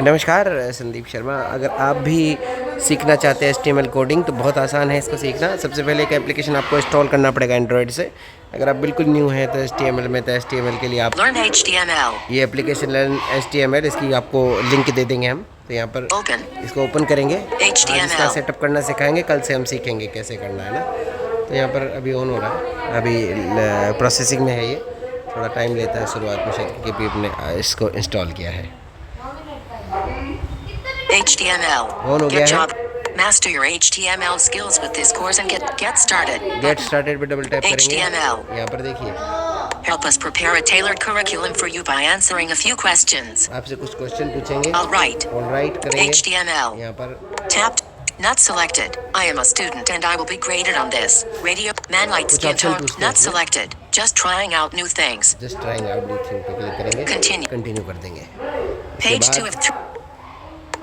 नमस्कार, संदीप शर्मा। अगर आप भी सीखना चाहते हैं HTML कोडिंग तो बहुत आसान है इसको सीखना। सबसे पहले एक एप्लीकेशन आपको इंस्टॉल करना पड़ेगा एंड्रॉयड से। अगर आप बिल्कुल न्यू हैं तो HTML में, तो HTML के लिए आप Learn HTML. ये एप्लीकेशन लर्न HTML, इसकी आपको लिंक दे देंगे हम। तो यहाँ पर Open. इसको ओपन करेंगे। आज इसका HTML. सेटअप करना सिखाएंगे, कल से हम सीखेंगे कैसे करना है ना। तो यहाँ पर अभी ऑन हो रहा है, अभी प्रोसेसिंग में है। ये थोड़ा टाइम लेता है शुरुआत में शायद, क्योंकि अभी हमने इसको इंस्टॉल किया है। HTML. ऑन हो Get गया job. है। Master your HTML skills with this course and get started. Get started पे डबल टैप करेंगे। HTML. यहाँ पर देखिए, Help us prepare a tailored curriculum for you by answering a few questions. आपसे कुछ क्वेश्चन पूछेंगे। All right. ऑलराइट करेंगे। HTML. यहाँ पर Tapped. Not selected. I am a student and I will be graded on this. Radio. Man light कुछ skin option tone. पूछते हैं Not इसमें। selected. Just trying out new things. Just trying out new thing पे click करेंगे। Continue. Continue कर देंगे। Page बाद 2 of 3.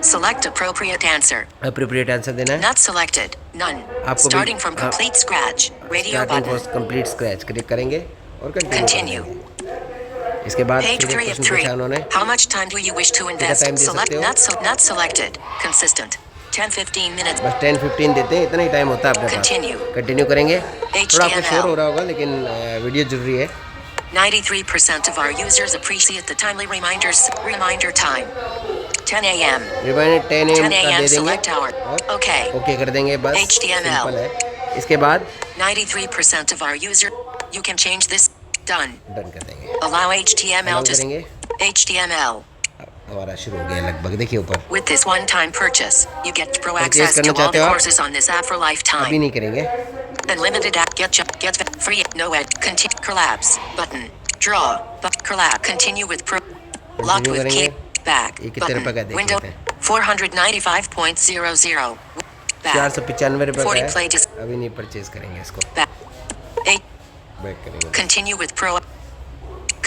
Select appropriate answer. Appropriate answer देना है। Not selected. None. आपको भी- Starting from complete scratch. Radio starting button. For complete scratch click करेंगे और कंटिन्यू Continue. करेंगे। इसके बाद Page फिर एक 3 of क्वेश्चन 3. पूछा उन्होंने। How much time do you wish to invest? time they Select सकते हो। not selected. Consistent. 10-15 minutes. बस 10-15 देते हैं, इतना ही टाइम होता है अपने पास। Continue. कंटिन्यू करेंगे। थोड़ा आपको शोर हो रहा होगा, लेकिन वीडियो जरूरी है। 93% of our users appreciate the timely reminder time. 10 a.m. Reminder 10 AM 10 का a.m. दे देंगे select hour. और Okay. ओके कर देंगे। बस HTML. सिंपल है। इसके बाद 93% of our user. You can change this. Done. Done कर देंगे। Allow HTML Allow to करेंगे। HTML. हमारा शुरू हो गया लगभग, देखिए ऊपर। With this one-time purchase, you get pro Purchase access करना to all चाहते the हो आप? courses on this app for अभी lifetime. नहीं करेंगे। Unlimited app. Get free. No ad. Continue. Collapse. Button. Draw. But collapse. Continue with pro. Locked with करेंगे। TalkBack. ये कितने रुपए का Button. देख Window. लेते हैं। 495.00. Back. 495 रुपए 40 का play है। dis. अभी नहीं परचेज करेंगे इसको। Back. 8. बैक करेंगे। Continue with pro.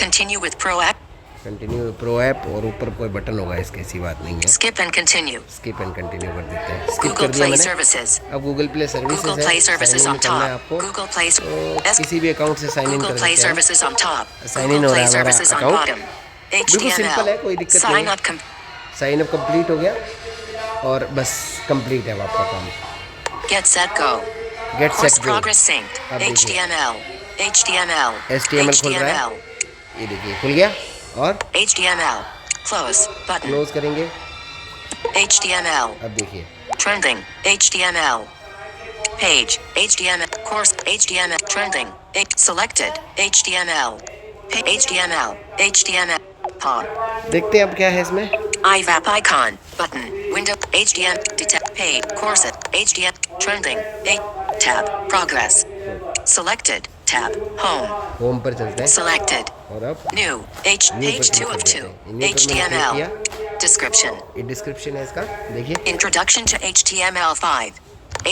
Continue with pro app. Continue pro app, और ऊपर कोई बटन होगा इसके, ऐसी बात नहीं है। Skip and continue. Skip and continue कर देते हैं। स्किप Google कर दिया Play मैंने। Services. अब गूगल प्ले सर्विसेज Google है, Play Services साइन on इन करना है top. आपको। Google Play. तो किसी भी अकाउंट से साइन इन Google कर Play सकते हैं। Services on top. Sign in Google हो Play रहा है हमारा Services on account। bottom. बिल्कुल सिंपल है, कोई HTML. दिक्कत Sign नहीं up. साइन अप कंप्लीट हो गया और बस कंप्लीट है आपका काम। Get set go. Get Course set go. progress synced. अब देखिए। HTML. HTML. HTML खुल रहा है। ये देखिए खुल गया और HTML. Close button. क्लोज करेंगे। HTML. अब देखिए Trending. HTML. Page. HTML. Course. HTML. Trending. Selected. HTML. HTML. HTML. Pop. देखते हैं अब क्या है इसमें। IVAP icon. Button. Window. HTML. Detect. Page. Course. HTML. Trending. Tab. Progress. Selected. Tab. Home. Home पर चलते हैं Selected. और अब New. New Page पर 2 of click 2. करते हैं। New पर मैंने click HTML. किया। Description. ये डिस्क्रिप्शन है इसका, देखिए। Introduction to HTML5.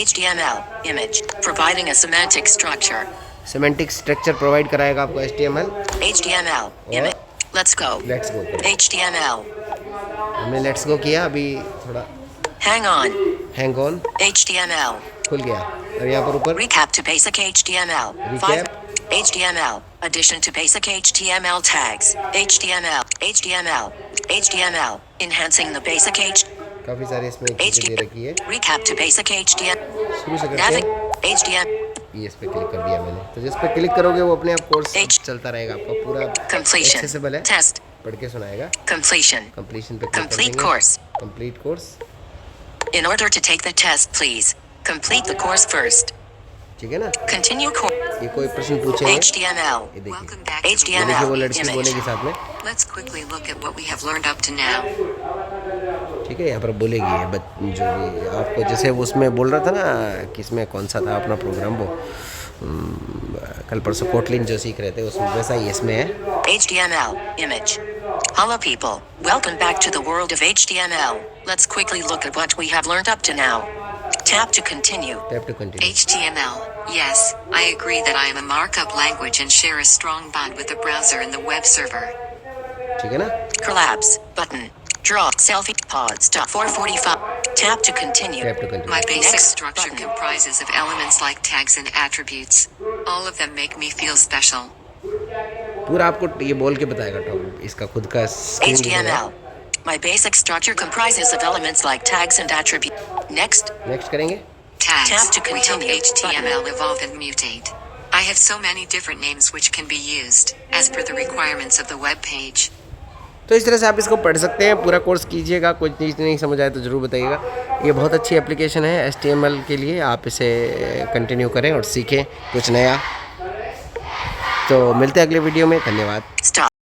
HTML. Image. Providing a semantic structure. Semantic structure provide कराएगा आपको HTML। HTML. Image. Let's go. Let's go. HTML. हमने लेट्स गो किया, अभी थोड़ा Hang on. Hang on. HTML. खुल गया और यहाँ पर ऊपर Recap to basic HTML. Recap. 5. HTML. Addition to basic HTML tags. HTML. HTML. HTML. Enhancing the basic काफी सारी इसमें चीजें दे रखी है। Recap to basic HTML. शुरू से करते हैं। HTML. ये इस पे क्लिक कर दिया मैंने, तो जिस पे क्लिक करोगे वो अपने आप कोर्स चलता रहेगा, आपका पूरा Completion. एक्सेसिबल है। Test. पढ़ के सुनाएगा। Completion. कंप्लीशन पे क्लिक कर Complete देंगे। course. Complete course. In order to take the test, please complete the course first. ठीक है ना। Continue course. ये कोई प्रश्न पूछेंगे। HTML. ये देखिए, Welcome back to the ये देखिए वो HTML. लड़की Image. बोलेगी साथ में। Let's quickly look at what we have learned up to now. ठीक है, यहाँ पर बोलेगी ये जो भी आपको, जैसे वो उसमें बोल रहा था ना कि इसमें कौन सा था अपना प्रोग्राम, वो कल परसों कोटलिन जो सीख रहे थे, उसमें वैसा ही इसमें है। HTML. Image. Hello people. Welcome back to the world of HTML. Let's quickly look at what we have learned up to now. Tap to continue. Tap to continue. HTML. Yes, I agree that I am a markup language and share a strong bond with the browser and the web server. ठीक है ना। Collapse. Button. Draw. Selfie. Pause. Stop. 445. Tap to continue. Tap to continue. My basic Next structure button. comprises of elements like tags and attributes. All of them make me feel special. पूरा आपको ये बोल के बताएगा top, इसका खुद का screen दिखेगा। HTML. My basic structure comprises of elements like tags and attributes. Next. Next करेंगे। Tags. Tap to We help continue. HTML evolve and mutate. I have so many different names which can be used as per the requirements of the web page. तो इस तरह से आप इसको पढ़ सकते हैं, पूरा कोर्स कीजिएगा। कोई चीज़ नहीं समझ आए तो ज़रूर बताइएगा। ये बहुत अच्छी एप्लीकेशन है HTML के लिए, आप इसे कंटिन्यू करें और सीखें कुछ नया। तो मिलते हैं अगले वीडियो में, धन्यवाद। Stop.